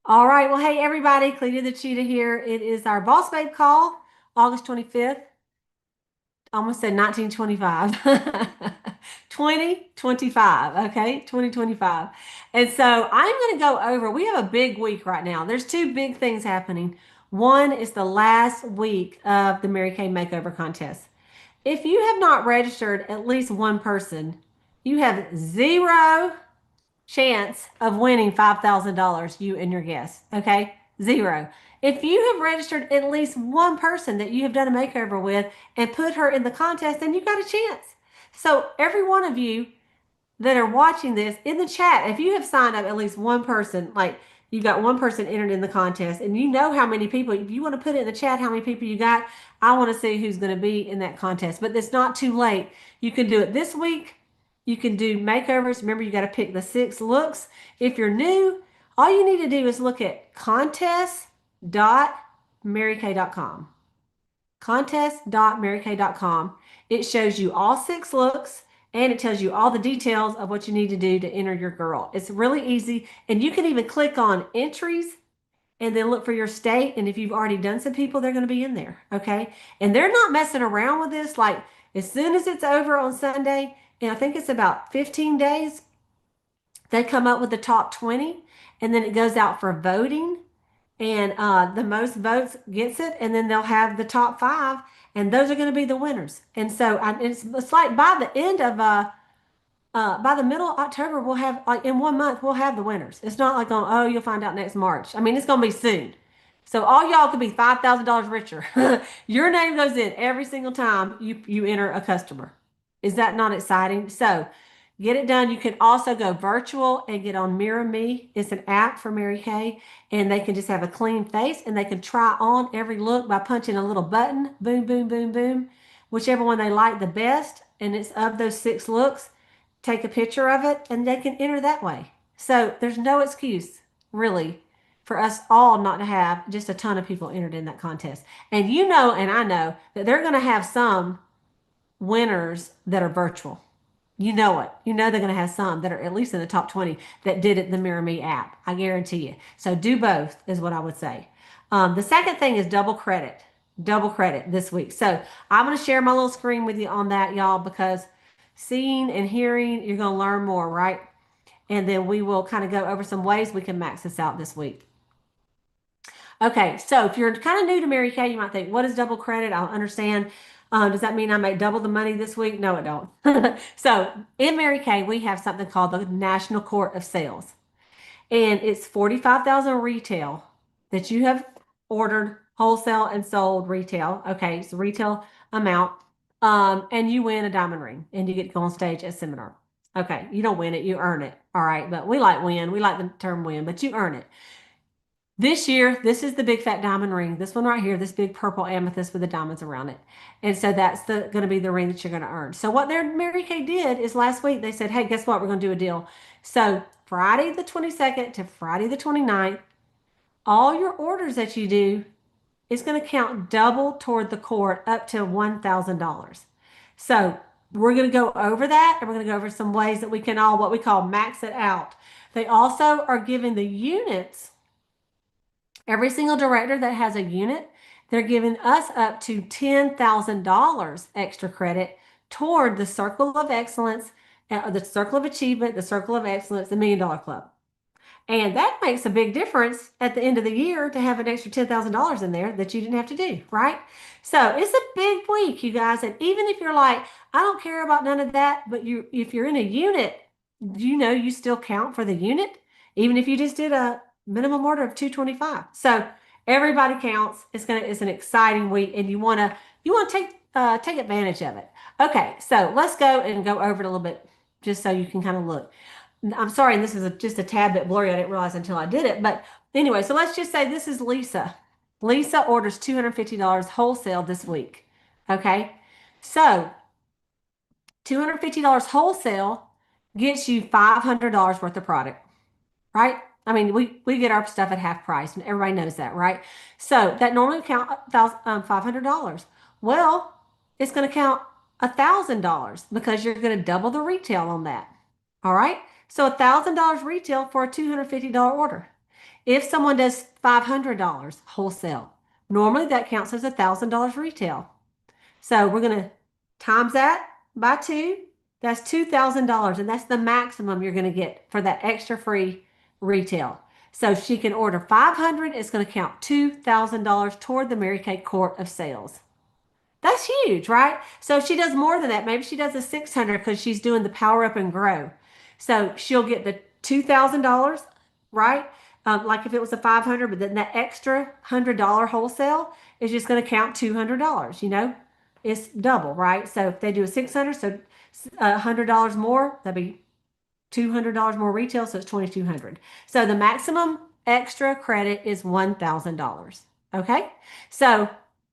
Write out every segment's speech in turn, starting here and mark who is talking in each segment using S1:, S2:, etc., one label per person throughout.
S1: All right. Well, hey, everybody, Cleta the Cheetah here. It is our Boss Babe call, August 25th. Almost said 1925. 2025. Okay. 2025. And so I'm going to go over, we have a big week right now. There's two big things happening. One is the last week of the Mary Kay Makeover Contest. If you have not registered at least one person, you have zero chance of winning $5,000, you and your guests. Okay? Zero. If you have registered at least one person that you have done a makeover with and put her in the contest, then you got a chance. So, every one of you that are watching this in the chat, if you have signed up at least one person, like you got one person entered in the contest and you know how many people, if you want to put it in the chat how many people you got, I want to see who's going to be in that contest. But it's not too late. You can do it this week. You can do makeovers. Remember, you got to pick the 6 looks. If you're new, all you need to do is look at contest.marykay.com. Contest.marykay.com. It shows you all 6 looks and it tells you all the details of what you need to do to enter your girl. It's really easy. And you can even click on entries and then look for your state. And if you've already done some people, they're going to be in there. Okay. And they're not messing around with this. Like as soon as it's over on Sunday, and I think it's about 15 days, they come up with the top 20 and then it goes out for voting and the most votes gets it, and then they'll have the top 5, and those are going to be the winners. And so it's like by the end of by the middle of October, we'll have like in 1 month we'll have the winners. It's not like on oh you'll find out next March. I mean it's going to be soon. So all y'all could be $5,000 richer. Your name goes in every single time you enter a customer. Is that not exciting? So get it done. You can also go virtual and get on Mirror Me. It's an app for Mary Kay, and they can just have a clean face and they can try on every look by punching a little button. Boom, boom, boom, boom. Whichever one they like the best, and it's of those 6 looks, take a picture of it and they can enter that way. So there's no excuse, really, for us all not to have just a ton of people entered in that contest. And you know, and I know that they're going to have some winners that are virtual. You know it. You know they're going to have some that are at least in the top 20 that did it in the Mirror Me app. I guarantee you. So do both is what I would say. The second thing is double credit. Double credit this week. So I'm going to share my little screen with you on that, y'all, because seeing and hearing, you're going to learn more, right? And then we will kind of go over some ways we can max this out this week. Okay, so if you're kind of new to Mary Kay, you might think, what is double credit? I'll understand. Does that mean I make double the money this week? No, it don't. So in Mary Kay, we have something called the National Court of Sales. And it's 45,000 retail that you have ordered wholesale and sold retail. Okay, it's a retail amount. And you win a diamond ring and you get to go on stage at seminar. Okay, you don't win it, you earn it. All right, but we like win. We like the term win, but you earn it. This year, this is the big fat diamond ring. This one right here, this big purple amethyst with the diamonds around it. And so that's going to be the ring that you're going to earn. So what their Mary Kay did is last week they said, hey, guess what? We're going to do a deal. So Friday the 22nd to Friday the 29th, all your orders that you do is going to count double toward the court up to $1,000. So we're going to go over that and we're going to go over some ways that we can all what we call max it out. They also are giving the units. Every single director that has a unit, they're giving us up to $10,000 extra credit toward the Circle of Excellence, the Circle of Achievement, the Circle of Excellence, the $1,000,000 Club. And that makes a big difference at the end of the year to have an extra $10,000 in there that you didn't have to do, right? So it's a big week, you guys. And even if you're like, I don't care about none of that, but if you're in a unit, you know you still count for the unit, even if you just did a minimum order of 225. So everybody counts. It's an exciting week, and you want to take advantage of it. Okay, so let's go and go over it a little bit, just so you can kind of look. I'm sorry, and this is just a tad bit blurry. I didn't realize until I did it. But anyway, so let's just say this is Lisa. Lisa orders $250 wholesale this week. Okay. So $250 wholesale gets you $500 worth of product, right? I mean, we get our stuff at half price, and everybody knows that, right? So that normally count $500. Well, it's going to count $1,000 because you're going to double the retail on that. All right. So $1,000 retail for a $250 order. If someone does $500 wholesale, normally that counts as $1,000 retail. So we're going to times that by two. That's $2,000, and that's the maximum you're going to get for that extra free retail. So she can order 500. It's going to count $2,000 toward the Mary Kay Court of Sales. That's huge, right? So if she does more than that, maybe she does a 600 because she's doing the power up and grow. So she'll get the $2,000, right? Like if it was a 500, but then that extra $100 wholesale is just going to count $200, It's double, right? So if they do a 600, so $100 more, that'd be $200 more retail, so it's 2,200. So the maximum extra credit is $1,000. Okay? So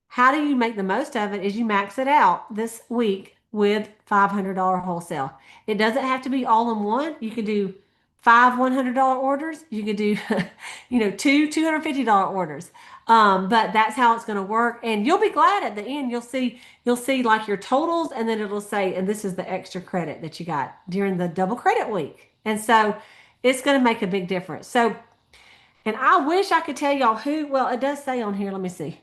S1: how do you make the most of it is you max it out this week with $500 wholesale. It doesn't have to be all in one. You can do five $100 orders. You could do, two $250 orders. But that's how it's going to work. And you'll be glad at the end. You'll see like your totals, and then it'll say, and this is the extra credit that you got during the double credit week. And so it's going to make a big difference. So, and I wish I could tell y'all who, well, it does say on here. Let me see.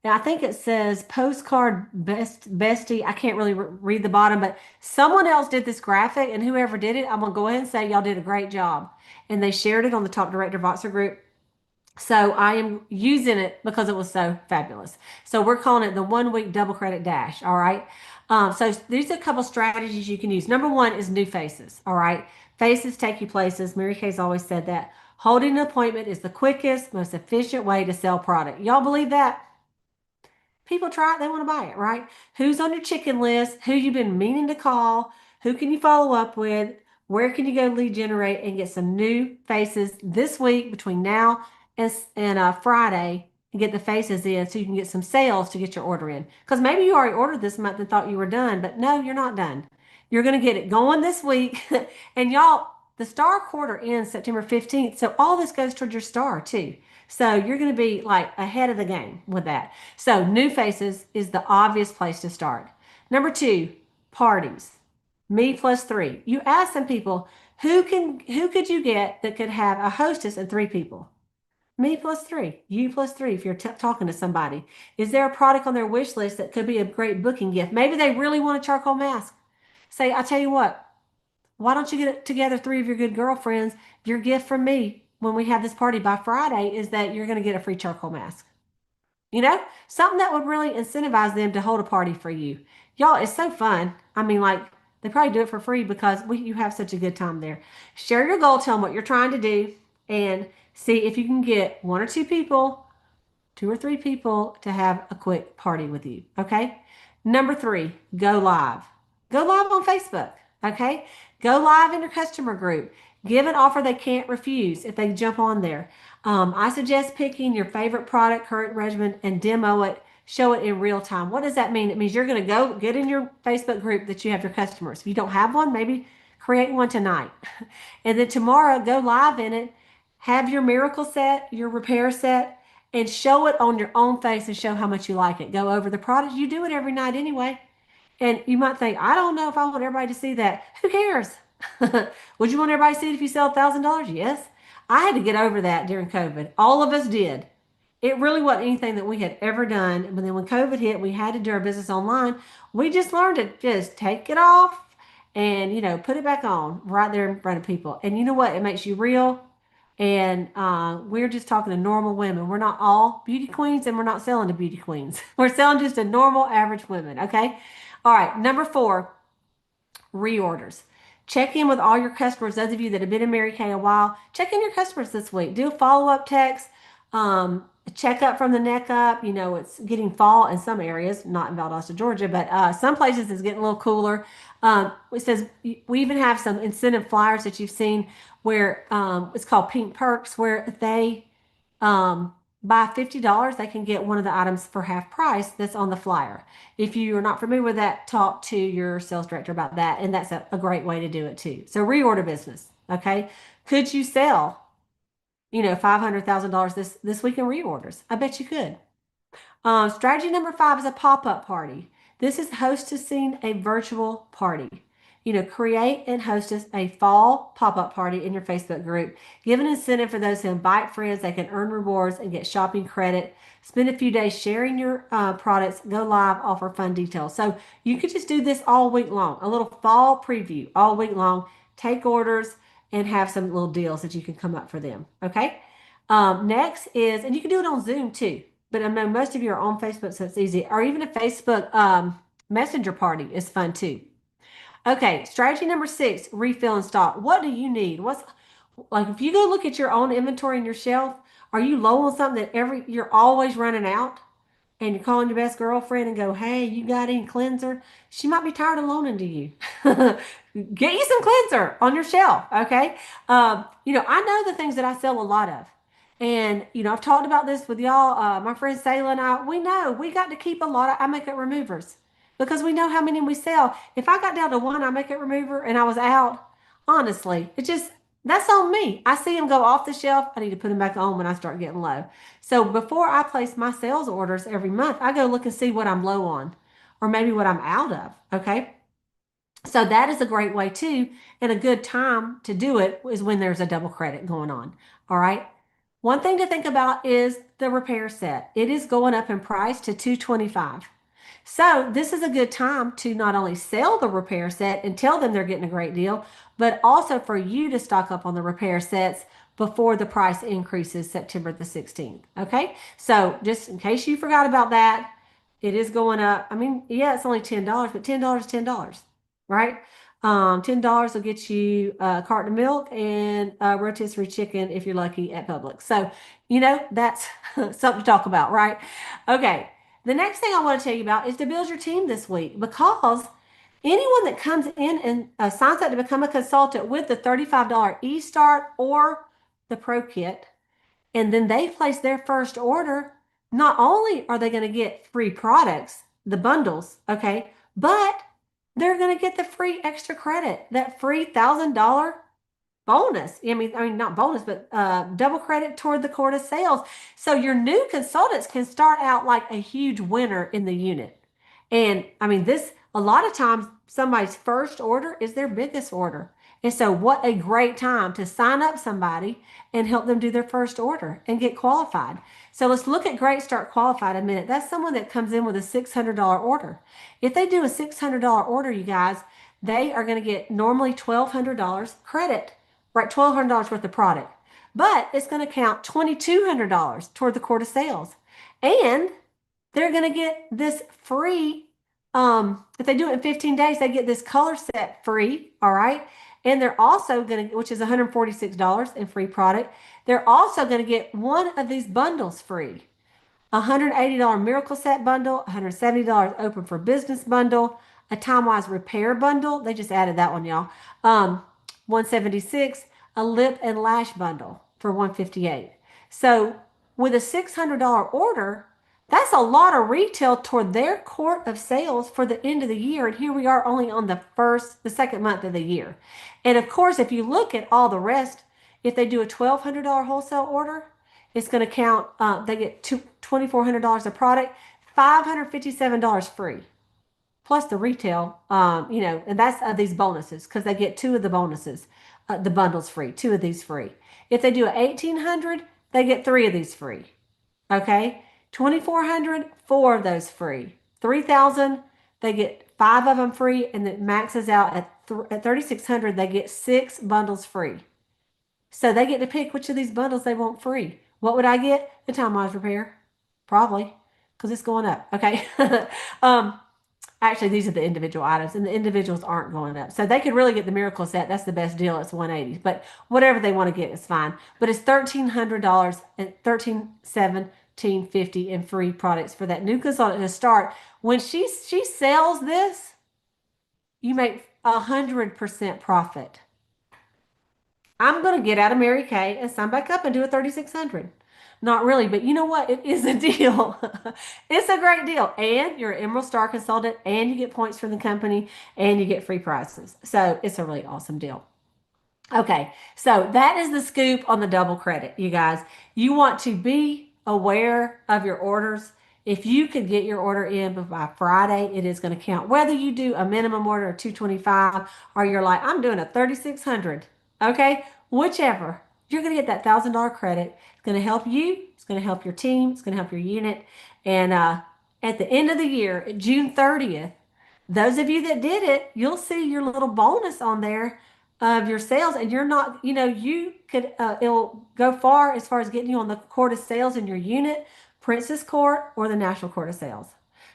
S1: Now, I think it says postcard bestie. I can't really read the bottom, but someone else did this graphic, and whoever did it, I'm going to go ahead and say y'all did a great job. And they shared it on the Top Director Voxer group. So I am using it because it was so fabulous. So we're calling it the 1 week double credit dash. All right. So there's a couple strategies you can use. Number one is new faces. All right. Faces take you places. Mary Kay's always said that. Holding an appointment is the quickest, most efficient way to sell product. Y'all believe that? People try it, they want to buy it, right? Who's on your chicken list? Who you've been meaning to call? Who can you follow up with? Where can you go lead generate and get some new faces this week between now and Friday and get the faces in so you can get some sales to get your order in? Because maybe you already ordered this month and thought you were done, but no, you're not done. You're going to get it going this week. And y'all, the star quarter ends September 15th. So all this goes toward your star too. So you're going to be like ahead of the game with that. So new faces is the obvious place to start. Number two, parties. Me plus three. You ask some people, who could you get that could have a hostess and three people? Me plus three, you plus three. If you're talking to somebody, is there a product on their wish list that could be a great booking gift? Maybe they really want a charcoal mask. Say, I tell you what, why don't you get together three of your good girlfriends? Your gift from me when we have this party by Friday is that you're going to get a free charcoal mask. Something that would really incentivize them to hold a party for you. Y'all, it's so fun. I mean, like, they probably do it for free because you have such a good time there. Share your goal, tell them what you're trying to do, and see if you can get one or two people, two or three people to have a quick party with you. Okay. Number three, go live. Go live on Facebook. Okay. Go live in your customer group. Give an offer they can't refuse if they jump on there. I suggest picking your favorite product, current regimen, and demo it. Show it in real time. What does that mean? It means you're going to go get in your Facebook group that you have your customers. If you don't have one, maybe create one tonight. And then tomorrow, go live in it. Have your miracle set, your repair set, and show it on your own face and show how much you like it. Go over the product. You do it every night anyway. And you might think, I don't know if I want everybody to see that. Who cares? Would you want everybody to see it if you sell $1,000? Yes. I had to get over that during COVID. All of us did. It really wasn't anything that we had ever done. But then when COVID hit, we had to do our business online. We just learned to just take it off and, put it back on right there in front of people. And you know what? It makes you real. And we're just talking to normal women. We're not all beauty queens, and we're not selling to beauty queens. We're selling just to normal average women. Okay. All right. Number four, reorders. Check in with all your customers. Those of you that have been in Mary Kay a while, check in your customers this week. Do a follow-up text. Check up from the neck up. It's getting fall in some areas, not in Valdosta, Georgia, but some places it's getting a little cooler. It says we even have some incentive flyers that you've seen where it's called Pink Perks, where they buy $50, they can get one of the items for half price that's on the flyer. If you are not familiar with that, talk to your sales director about that, and that's a great way to do it too. So reorder business, okay? Could you sell $500,000 this week in reorders? I bet you could. Strategy number five is a pop-up party. This is hostessing a virtual party. create and host a fall pop-up party in your Facebook group. Give an incentive for those who invite friends. They can earn rewards and get shopping credit. Spend a few days sharing your products. Go live, offer fun details. So you could just do this all week long. A little fall preview all week long. Take orders and have some little deals that you can come up for them. Okay. Next is, and you can do it on Zoom too, but I know most of you are on Facebook, so it's easy. Or even a Facebook messenger party is fun too. Okay, strategy number 6, refill and stock. What do you need? What's like if you go look at your own inventory in your shelf, are you low on something that you're always running out? And you're calling your best girlfriend and go, hey, you got any cleanser? She might be tired of loaning to you. Get you some cleanser on your shelf, okay? I know the things that I sell a lot of. And, I've talked about this with y'all. My friend Sayla and I, we know we got to keep a lot of eye makeup removers because we know how many we sell. If I got down to one eye makeup remover and I was out, honestly, that's on me. I see them go off the shelf. I need to put them back on when I start getting low. So before I place my sales orders every month, I go look and see what I'm low on or maybe what I'm out of. Okay. So that is a great way too. And a good time to do it is when there's a double credit going on. All right. One thing to think about is the repair set. It is going up in price to $225. So this is a good time to not only sell the repair set and tell them they're getting a great deal, but also for you to stock up on the repair sets before the price increases September the 16th. Okay. So just in case you forgot about that, it is going up. I mean, yeah, it's only $10, but $10 is $10, right? $10 will get you a carton of milk and a rotisserie chicken if you're lucky at Publix. So, that's something to talk about, right? Okay. The next thing I want to tell you about is to build your team this week because anyone that comes in and signs up to become a consultant with the $35 eStart or the Pro Kit, and then they place their first order, not only are they going to get free products, the bundles, okay, but they're going to get the free extra credit, that free $1,000 bonus. I mean, not bonus, but double credit toward the quarter sales. So your new consultants can start out like a huge winner in the unit. And I mean, a lot of times somebody's first order is their biggest order. And so what a great time to sign up somebody and help them do their first order and get qualified. So let's look at Great Start Qualified a minute. That's someone that comes in with a $600 order. If they do a $600 order, you guys, they are going to get normally $1,200 credit, right? $1,200 worth of product. But it's going to count $2,200 toward the quarter sales. And they're going to get this free. If they do it in 15 days, they get this color set free. All right. And they're also going to, which is $146 in free product. They're also going to get one of these bundles free. $180 Miracle Set bundle, $170 Open for Business bundle, a Time-Wise Repair bundle. They just added that one, y'all. 176, a lip and lash bundle for 158. So with a $600 order, that's a lot of retail toward their quart of sales for the end of the year. And here we are only on the second month of the year. And of course, if you look at all the rest, if they do a $1,200 wholesale order, it's going to count, they get $2,400 of product, $557 free, plus the retail, and that's these bonuses because they get two of the bonuses, the bundles free, two of these free. If they do a 1,800, they get three of these free. Okay, 2,400, four of those free. 3,000, they get five of them free, and it maxes out at 3,600. They get six bundles free. So they get to pick which of these bundles they want free. What would I get? The Time-Wise Repair, probably, because it's going up. Okay. Actually, these are the individual items, and the individuals aren't going up. So they could really get the Miracle Set. That's the best deal. It's 180. But whatever they want to get is fine. But it's $1,300 and $1,317.50 in free products for that new consultant to start. When she sells this, you make 100% profit. I'm going to get out of Mary Kay and sign back up and do a 3,600. Not really, but you know what? It is a deal. It's a great deal. And you're an Emerald Star consultant, and you get points from the company, and you get free prices. So it's a really awesome deal. Okay, so that is the scoop on the double credit, you guys. You want to be aware of your orders. If you could get your order in by Friday, it is going to count. Whether you do a minimum order of 225 or you're like, I'm doing a 3,600, okay? Whichever, you're going to get that $1,000 credit. It's going to help you. It's going to help your team. It's going to help your unit. And at the end of the year, June 30th, those of you that did it, you'll see your little bonus on there of your sales, and you're not, you could, it'll go far as getting you on the court of sales in your unit, Princess Court or the National Court of Sales.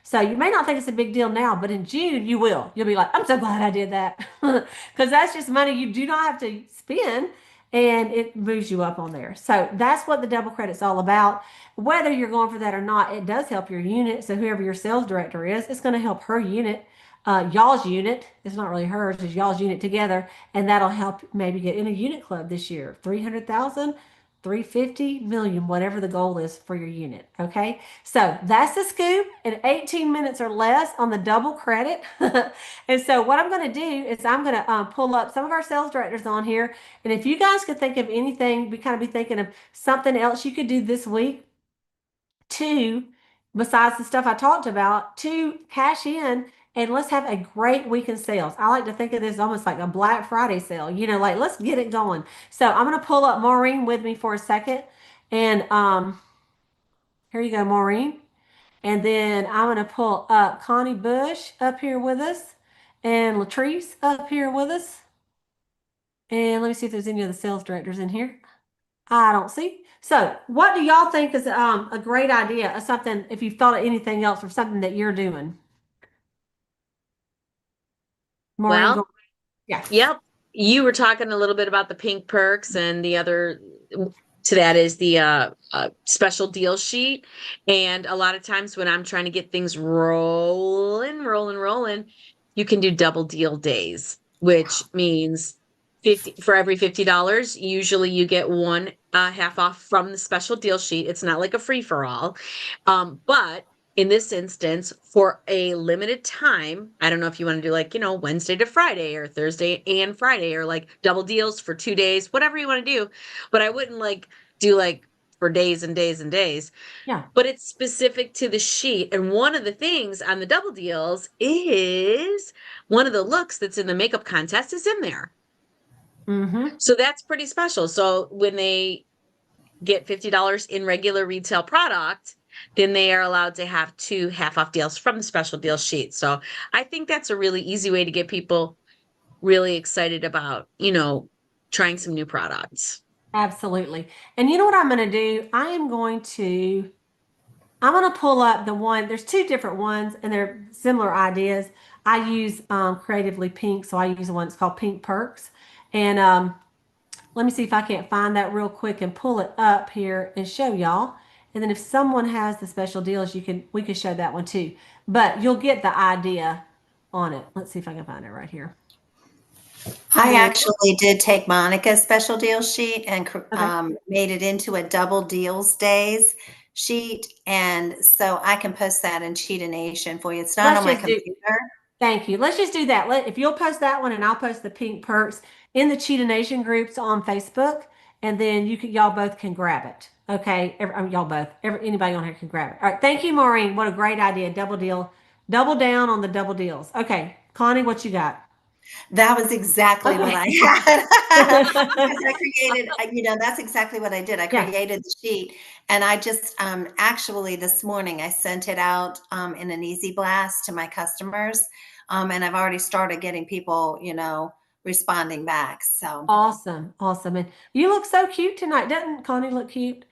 S1: So you may not think it's a big deal now, but in June you will. You'll be like, I'm so glad I did that. Because that's just money you do not have to spend, and it moves you up on there. So that's what the double credit's all about. Whether you're going for that or not, it does help your unit. So whoever your sales director is, it's going to help her unit. Y'all's unit, it's not really hers, it's y'all's unit together, and that'll help maybe get in a unit club this year. 300,000, 350 million, whatever the goal is for your unit. Okay, so that's the scoop in 18 minutes or less on the double credit. And so what I'm going to do is I'm going to pull up some of our sales directors on here, and if you guys could think of anything, we kind of be thinking of something else you could do this week to, besides the stuff I talked about, to cash in and let's have a great week in sales. I like to think of this almost like a Black Friday sale, like let's get it going. So I'm going to pull up Maureen with me for a second. And here you go, Maureen. And then I'm going to pull up Connie Bush up here with us and Latrice up here with us. And let me see if there's any of the sales directors in here. I don't see. So, what do y'all think is a great idea or something, if you've thought of anything else or something that you're doing? Maureen,
S2: Well,
S1: go. Yeah.
S2: yep. You were talking a little bit about the pink perks, and the other to that is the special deal sheet. And a lot of times when I'm trying to get things rolling, you can do double deal days, which means 50 for every $50. Usually you get one half off from the special deal sheet. It's not like a free for all. But in this instance, for a limited time, I don't know if you want to do like, Wednesday to Friday or Thursday and Friday, or like double deals for 2 days, whatever you want to do. But I wouldn't like do like for days and days and days.
S1: Yeah.
S2: But it's specific to the sheet. And one of the things on the double deals is one of the looks that's in the makeup contest is in there.
S1: Mm-hmm.
S2: So that's pretty special. So when they get $50 in regular retail product, then they are allowed to have two half off deals from the special deal sheet. So I think that's a really easy way to get people really excited about, trying some new products.
S1: Absolutely. And you know what I'm going to do? I'm going to pull up the one. There's two different ones, and they're similar ideas. I use Creatively Pink, so I use the one that's called Pink Perks. And let me see if I can't find that real quick and pull it up here and show y'all. And then if someone has the special deals, we can show that one too. But you'll get the idea on it. Let's see if I can find it right here.
S3: I
S1: There.
S3: actually did take Monica's special deal sheet and
S1: Okay.
S3: made it into a double deals days sheet. And so I can post that in Cheetah Nation for you. It's not
S1: Let's
S3: on my
S1: just do.
S3: computer.
S1: Thank you. Let's just do that. If you'll post that one, and I'll post the Pink Perks in the Cheetah Nation groups on Facebook, and then y'all both can grab it. Okay, y'all both, anybody on here can grab it. All right. Thank you, Maureen. What a great idea. Double deal, double down on the double deals. Okay, Connie, what you got?
S3: That was exactly what
S1: Okay.
S3: I had. Because I created, that's exactly what I did. I
S1: Yeah.
S3: created the sheet, and I just actually this morning I sent it out in an easy blast to my customers. And I've already started getting people, responding back. So,
S1: Awesome. Awesome. And you look so cute tonight. Doesn't Connie look cute?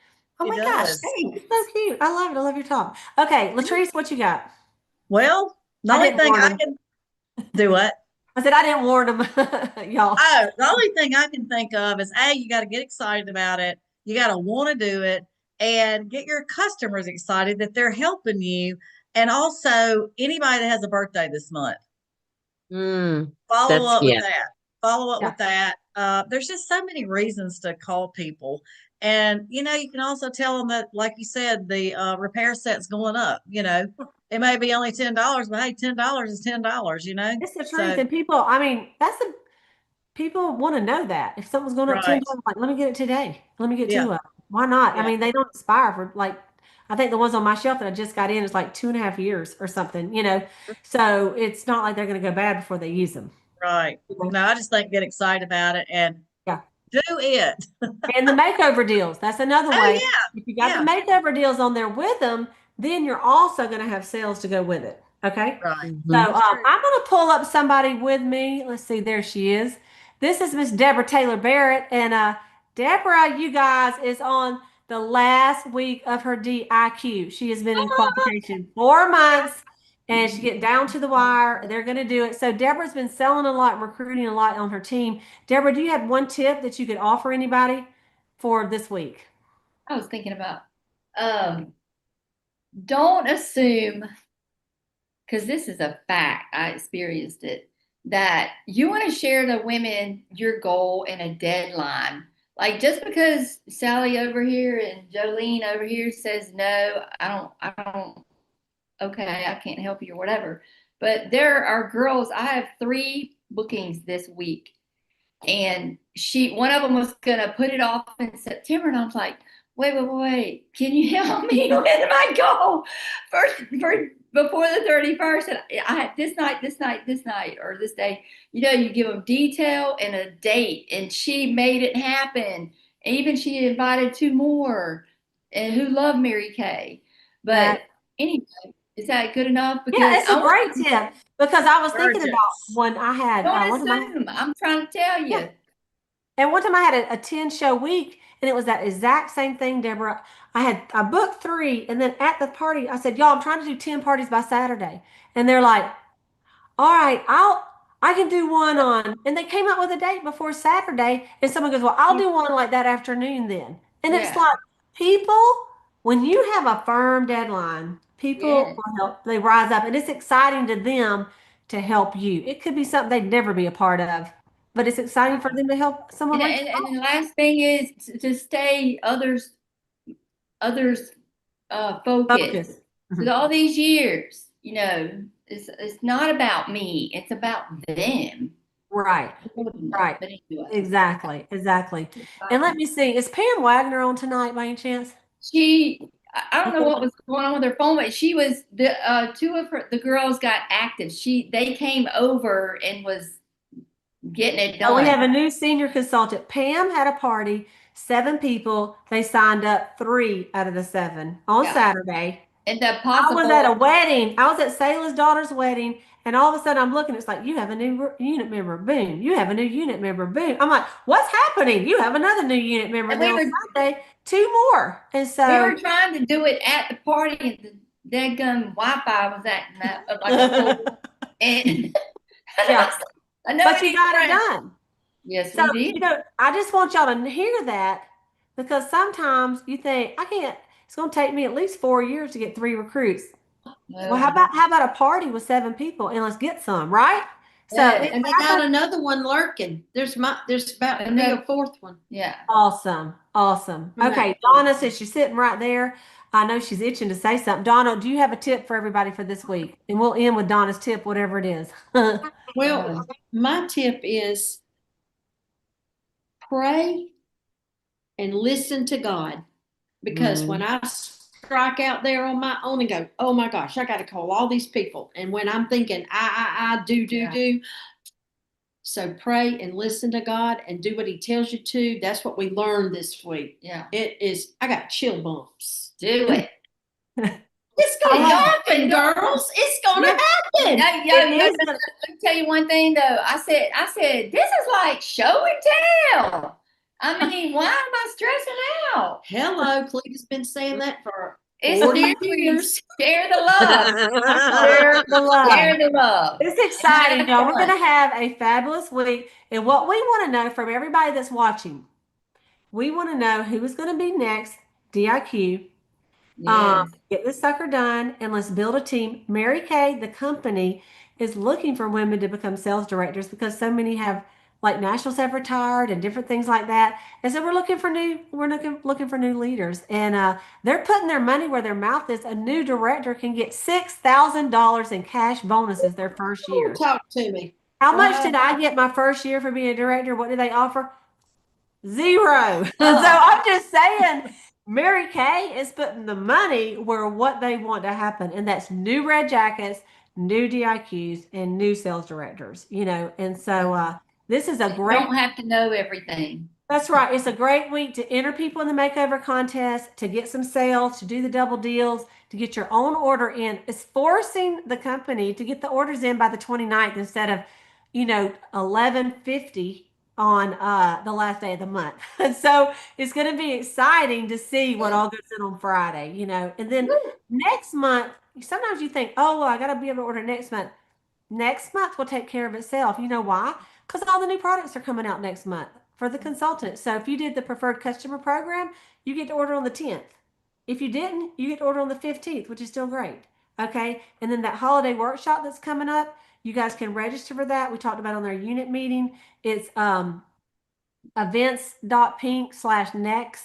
S3: oh
S4: It
S3: my gosh,
S4: does.
S1: It's
S3: thanks.
S1: so cute. I love it. I love your top. Okay, Latrice, what you got?
S4: Well, the
S1: I
S4: only
S1: didn't
S4: thing
S1: warn
S4: I
S1: them.
S4: can do what?
S1: I said I didn't warn them, y'all.
S4: Oh, the only thing I can think of is A, you got to get excited about it. You got to want to do it and get your customers excited that they're helping you. And also anybody that has a birthday this month,
S2: Mm,
S4: follow
S2: that's
S4: up with
S2: yeah.
S4: that. Follow up
S1: Yeah.
S4: with that. There's just so many reasons to call people. And, you can also tell them that, like you said, the repair set's going up. It may be only $10, but hey, $10 is $10,
S1: It's the truth.
S4: So,
S1: And people, people want to know that. If something's going up
S4: right.
S1: $10, like, let me get it today. Let me get
S4: Yeah.
S1: two of them. Why not? I
S4: Yeah.
S1: mean, they don't expire for like, I think the ones on my shelf that I just got in is like 2.5 years or something, you know. So it's not like they're going to go bad before they use them.
S4: Right. No, I just think get excited about it and
S1: Yeah.
S4: do it.
S1: And the makeover deals. That's another
S4: Oh
S1: way.
S4: yeah.
S1: If you got the
S4: Yeah.
S1: makeover deals on there with them, then you're also going to have sales to go with it. Okay.
S4: Right.
S1: So
S2: Mhm.
S1: I'm going to pull up somebody with me. Let's see. There she is. This is Miss Deborah Taylor Barrett. And Deborah, you guys, is on the last week of her DIQ. She has been in qualification 4 months and she's getting down to the wire. They're going to do it. So Deborah's been selling a lot and recruiting a lot on her team. Deborah, do you have one tip that you could offer anybody for this week?
S5: I was thinking about um don't assume, because this is a fact, I experienced it, that you want to share the women your goal and a deadline. Like just because Sally over here and Jolene over here says no, I don't, okay, I can't help you or whatever. But there are girls, I have 3 bookings this week, and one of them was gonna put it off in September, and I was like, wait, can you help me with my goal for before the 31st? And I had this night, or this day. You give them detail and a date, and she made it happen. And even she invited 2 more, and who love Mary Kay. But anyway, is that good enough?
S1: Yeah,
S5: Because
S1: it's a great tip because I was thinking about
S4: Urgents.
S1: when I had
S5: don't
S1: one of my
S5: assume. I'm trying to tell you.
S1: yeah. And one time I had a 10 show week and it was that exact same thing, Deborah. I booked 3 and then at the party I said, y'all, I'm trying to do 10 parties by Saturday. And they're like, all right, I can do one on, and they came up with a date before Saturday, and someone goes, well, I'll do one like that afternoon then. And it's
S5: Yeah.
S1: like people, when you have a firm deadline, people
S5: Yes.
S1: will help, they rise up, and it's exciting to them to help you. It could be something they'd never be a part of, but it's exciting for them to help someone
S5: And,
S1: reach
S5: and,
S1: out.
S5: and the last thing is to stay others focused.
S1: Focus.
S5: With all these years, it's not about me, it's about them.
S1: Right. Right.
S5: But anyway,
S1: Exactly. And let me see, is Pam Wagner on tonight by any chance?
S5: I don't know what was going on with her phone, but she was the 2 of the girls got active. They came over and was getting it
S1: Oh, we
S5: done.
S1: have a new senior consultant. Pam had a party, 7 people. They signed up 3 out of the 7 on
S5: Yeah.
S1: Saturday.
S5: And the
S1: I was at a
S5: possible,
S1: wedding. I was at Sayla's daughter's wedding, and all of a sudden I'm looking. It's like, you have a new unit member. Boom. You have a new unit member. Boom. I'm like, what's happening? You have another new unit member.
S5: and
S1: And then on Sunday, 2 more. And
S5: we
S1: so,
S5: were trying to do it at the party, and the deadgum Wi-Fi was acting up like a fool. And
S1: yeah,
S5: I know
S1: but
S5: we
S1: you
S5: need
S1: got it
S5: friends.
S1: done.
S5: Yes,
S1: So,
S5: we did.
S1: I just want y'all to hear that because sometimes you think, I can't, it's going to take me at least 4 years to get 3 recruits. Well, how about a party with 7 people and let's get some, right? So
S5: Yeah.
S1: it
S6: And they got another one lurking. There's about to be a 4th one.
S5: Yeah.
S1: awesome. Okay, Donna says she's sitting right there. I know she's itching to say something. Donna, do you have a tip for everybody for this week? And we'll end with Donna's tip, whatever it is.
S6: Well, my tip is pray and listen to God. Because when I strike out there on my own and go, oh my gosh, I got to call all these people. And when I'm thinking, do. So pray and listen to God and do what he tells you to. That's what we learned this week.
S5: Yeah.
S6: I got chill bumps.
S5: Do it.
S6: It's going to happen, girls. It's going to happen.
S5: Let me tell you one thing though. I said, this is like show and tell. I mean, why am I stressing out?
S6: Hello, Cleta's been saying that for
S5: It's
S6: 40
S5: seriously,
S6: years.
S5: share the love.
S1: Share the love.
S5: Share the love.
S1: It's exciting, y'all. We're going to have a fabulous week. And what we want to know from everybody that's watching, we want to know who is going to be next, DIQ.
S5: Yes.
S1: Get this sucker done and let's build a team. Mary Kay, the company, is looking for women to become sales directors because so many have, like nationals have retired and different things like that. And so we're looking for new leaders. And they're putting their money where their mouth is. A new director can get $6,000 in cash bonuses their first year.
S6: Talk to me.
S1: How much did I get my first year for being a director? What did they offer? 0. So I'm just saying, Mary Kay is putting the money where what they want to happen, and that's new red jackets, new DIQs, and new sales directors, and so this is a
S5: You
S1: great.
S5: don't have to know everything.
S1: That's right. It's a great week to enter people in the makeover contest, to get some sales, to do the double deals, to get your own order in. It's forcing the company to get the orders in by the 29th instead of, 11:50 on the last day of the month. And so it's going to be exciting to see what all goes in on Friday, And then next month, sometimes you think, oh, well, I got to be able to order next month. Next month will take care of itself. You know why? Because all the new products are coming out next month for the consultant. So if you did the preferred customer program, you get to order on the 10th. If you didn't, you get to order on the 15th, which is still great. Okay. And then that holiday workshop that's coming up, you guys can register for that. We talked about on their unit meeting. It's events.pink/next.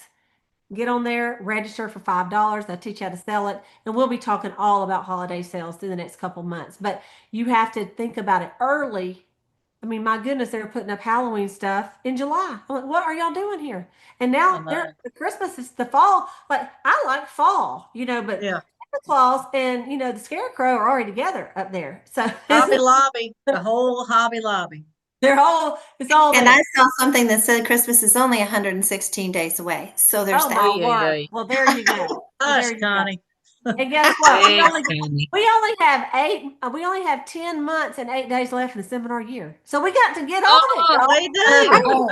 S1: Get on there, register for $5. They'll teach you how to sell it. And we'll be talking all about holiday sales through the next couple months. But you have to think about it early. I mean, my goodness, they're putting up Halloween stuff in July. I'm like, what are y'all doing here? And now the Christmas is the fall. Like, I like fall, but
S4: Yeah.
S1: Santa Claus and the Scarecrow are already together up there. So
S4: Hobby Lobby, the whole Hobby Lobby.
S1: it's all
S3: And
S1: there.
S3: I saw something that said Christmas is only 116 days away. So there's
S1: Oh
S3: that.
S1: my word. Well, there you go. Well,
S4: Hush,
S1: there you go.
S4: Connie.
S1: And guess what? We
S2: Thanks,
S1: only
S2: Candy.
S1: we only have 10 months and 8 days left in the seminar year. So we got to get on it,
S2: Oh,
S1: y'all.
S4: They do.
S5: Oh,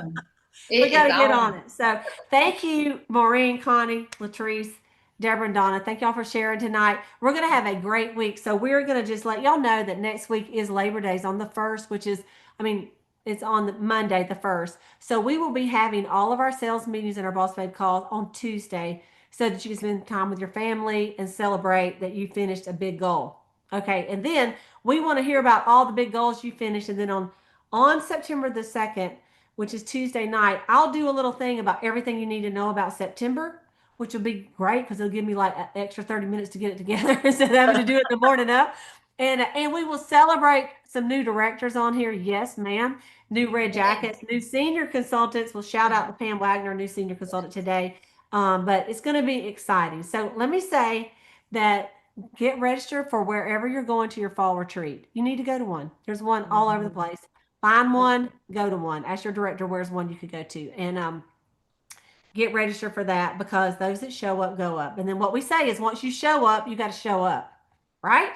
S1: We got to get on it. So thank you, Maureen, Connie, Latrice, Deborah, and Donna. Thank y'all for sharing tonight. We're going to have a great week. So we're going to just let y'all know that next week is Labor Days on the 1st, which is, it's on the Monday, the 1st. So we will be having all of our sales meetings and our Boss Babe calls on Tuesday so that you can spend time with your family and celebrate that you finished a big goal. Okay. And then we want to hear about all the big goals you finished. And then on September the 2nd, which is Tuesday night, I'll do a little thing about everything you need to know about September, which will be great because it'll give me like an extra 30 minutes to get it together instead of having to do it the morning up. And we will celebrate some new directors on here. Yes, ma'am. New red jackets, new senior consultants. We'll shout out to Pam Wagner, new senior consultant today. But it's going to be exciting. So let me say that get registered for wherever you're going to your fall retreat. You need to go to one. There's one all over the place. Find one, go to one. Ask your director where's one you could go to. And get registered for that because those that show up go up. And then what we say is once you show up, you got to show up. Right?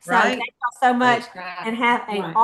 S1: So
S4: Right.
S1: thank y'all so much
S5: Right.
S1: and have a
S6: Right.